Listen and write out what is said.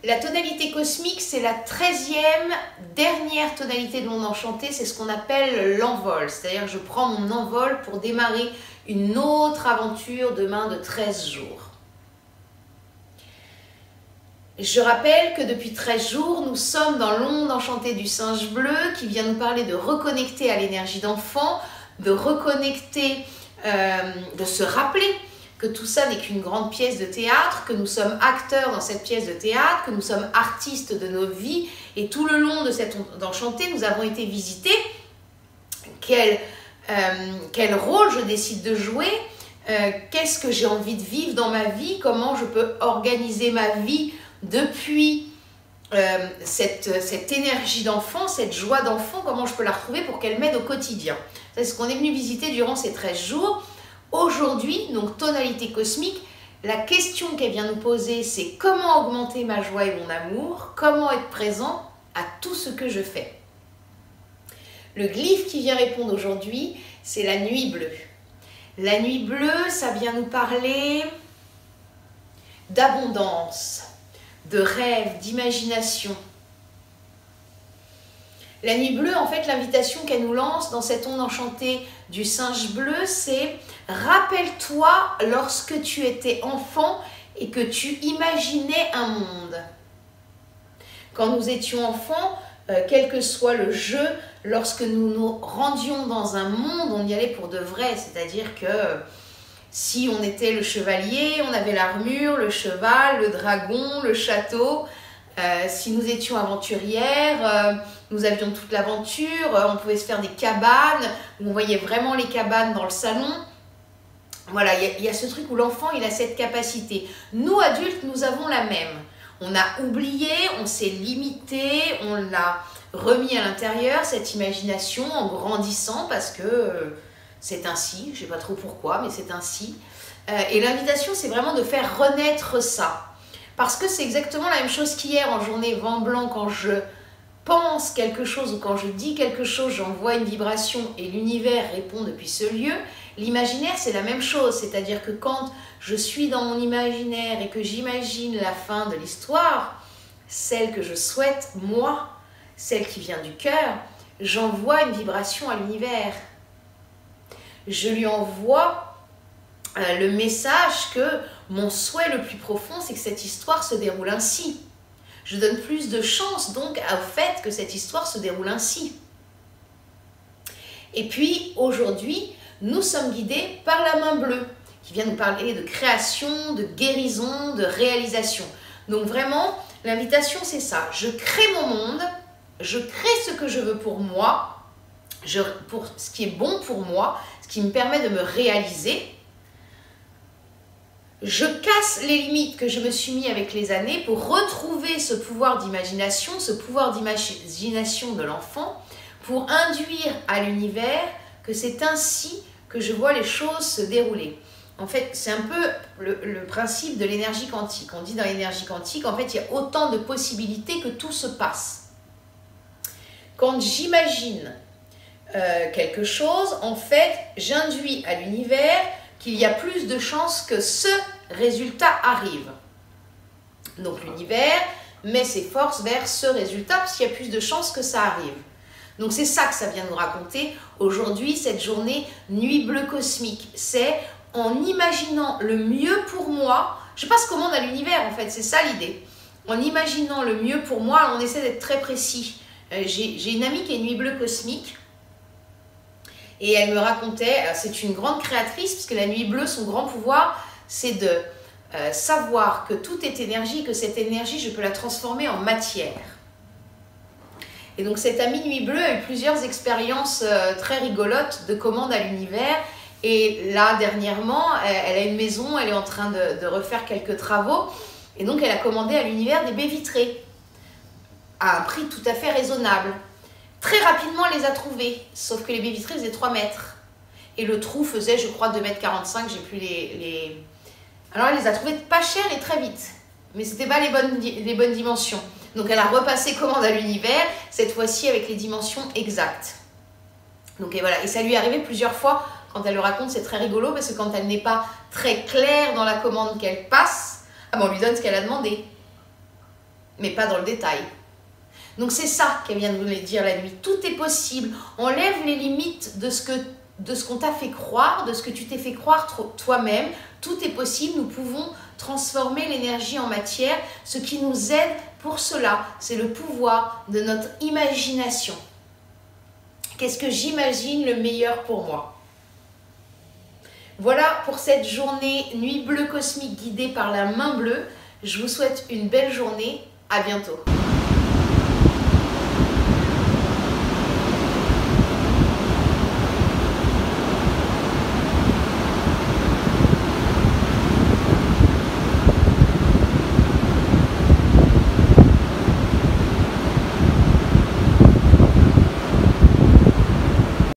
La tonalité cosmique, c'est la 13e dernière tonalité de l'onde enchantée, c'est ce qu'on appelle l'envol. C'est-à-dire que je prends mon envol pour démarrer une autre aventure demain de 13 jours. Je rappelle que depuis 13 jours, nous sommes dans l'onde enchantée du singe bleu qui vient nous parler de reconnecter à l'énergie d'enfant, de reconnecter, de se rappeler que tout ça n'est qu'une grande pièce de théâtre, que nous sommes acteurs dans cette pièce de théâtre, que nous sommes artistes de nos vies et tout le long de cette onde enchantée, nous avons été visités. Quel rôle je décide de jouer, qu'est-ce que j'ai envie de vivre dans ma vie, comment je peux organiser ma vie depuis cette énergie d'enfant, cette joie d'enfant, comment je peux la retrouver pour qu'elle m'aide au quotidien. C'est ce qu'on est venu visiter durant ces 13 jours. Aujourd'hui, donc tonalité cosmique, la question qu'elle vient nous poser, c'est comment augmenter ma joie et mon amour, comment être présent à tout ce que je fais. Le glyphe qui vient répondre aujourd'hui, c'est la nuit bleue. La nuit bleue, ça vient nous parler d'abondance, de rêve, d'imagination. La nuit bleue, en fait, l'invitation qu'elle nous lance dans cette onde enchantée du singe bleu, c'est « Rappelle-toi lorsque tu étais enfant et que tu imaginais un monde. » Quand nous étions enfants, quel que soit le jeu, lorsque nous nous rendions dans un monde, on y allait pour de vrai. C'est-à-dire que si on était le chevalier, on avait l'armure, le cheval, le dragon, le château. Si nous étions aventurières, nous avions toute l'aventure, on pouvait se faire des cabanes, où on voyait vraiment les cabanes dans le salon. Voilà, il y a ce truc où l'enfant, il a cette capacité. Nous, adultes, nous avons la même. On a oublié, on s'est limité, on l'a remis à l'intérieur, cette imagination, en grandissant, parce que c'est ainsi, je ne sais pas trop pourquoi, mais c'est ainsi. Et l'invitation, c'est vraiment de faire renaître ça. Parce que c'est exactement la même chose qu'hier en journée vent blanc, quand je pense quelque chose ou quand je dis quelque chose, j'envoie une vibration et l'univers répond depuis ce lieu. L'imaginaire, c'est la même chose, c'est-à-dire que quand je suis dans mon imaginaire et que j'imagine la fin de l'histoire, celle que je souhaite, moi, celle qui vient du cœur, j'envoie une vibration à l'univers. Je lui envoie le message que mon souhait le plus profond, c'est que cette histoire se déroule ainsi. Je donne plus de chance donc au fait que cette histoire se déroule ainsi. Et puis aujourd'hui, nous sommes guidés par la main bleue, qui vient nous parler de création, de guérison, de réalisation. Donc vraiment, l'invitation c'est ça. Je crée mon monde, je crée ce que je veux pour moi, pour ce qui est bon pour moi, ce qui me permet de me réaliser. Je casse les limites que je me suis mis avec les années pour retrouver ce pouvoir d'imagination, ce pouvoir d'imagination de l'enfant, pour induire à l'univers que c'est ainsi que je vois les choses se dérouler. En fait, c'est un peu le principe de l'énergie quantique. On dit dans l'énergie quantique, en fait, il y a autant de possibilités que tout se passe. Quand j'imagine quelque chose, en fait, j'induis à l'univers qu'il y a plus de chances que ce résultat arrive. Donc l'univers met ses forces vers ce résultat parce qu'il y a plus de chances que ça arrive. Donc c'est ça que ça vient nous raconter aujourd'hui, cette journée nuit bleue cosmique. C'est en imaginant le mieux pour moi, je passe commande à l'univers en fait, c'est ça l'idée. En imaginant le mieux pour moi, on essaie d'être très précis. J'ai une amie qui est nuit bleue cosmique. Et elle me racontait, c'est une grande créatrice, parce que la nuit bleue, son grand pouvoir, c'est de savoir que tout est énergie, que cette énergie, je peux la transformer en matière. Et donc cette amie nuit bleue a eu plusieurs expériences très rigolotes de commande à l'univers. Et là, dernièrement, elle a une maison, elle est en train de refaire quelques travaux. Et donc elle a commandé à l'univers des baies vitrées, à un prix tout à fait raisonnable. Très rapidement, elle les a trouvées, sauf que les baies vitrées faisaient 3 mètres. Et le trou faisait, je crois, 2,45 m, j'ai plus les... Alors, elle les a trouvées pas chères et très vite. Mais ce n'étaient pas les bonnes dimensions. Donc, elle a repassé commande à l'univers, cette fois-ci avec les dimensions exactes. Donc, et voilà. Et ça lui est arrivé plusieurs fois. Quand elle le raconte, c'est très rigolo, parce que quand elle n'est pas très claire dans la commande qu'elle passe, ah ben, on lui donne ce qu'elle a demandé. mais pas dans le détail. Donc c'est ça qu'elle vient de nous dire la nuit. Tout est possible. Enlève les limites de ce qu'on t'a fait croire, de ce que tu t'es fait croire toi-même. Tout est possible. Nous pouvons transformer l'énergie en matière. Ce qui nous aide pour cela, c'est le pouvoir de notre imagination. Qu'est-ce que j'imagine le meilleur pour moi? Voilà pour cette journée Nuit Bleue Cosmique guidée par la main bleue. Je vous souhaite une belle journée. À bientôt.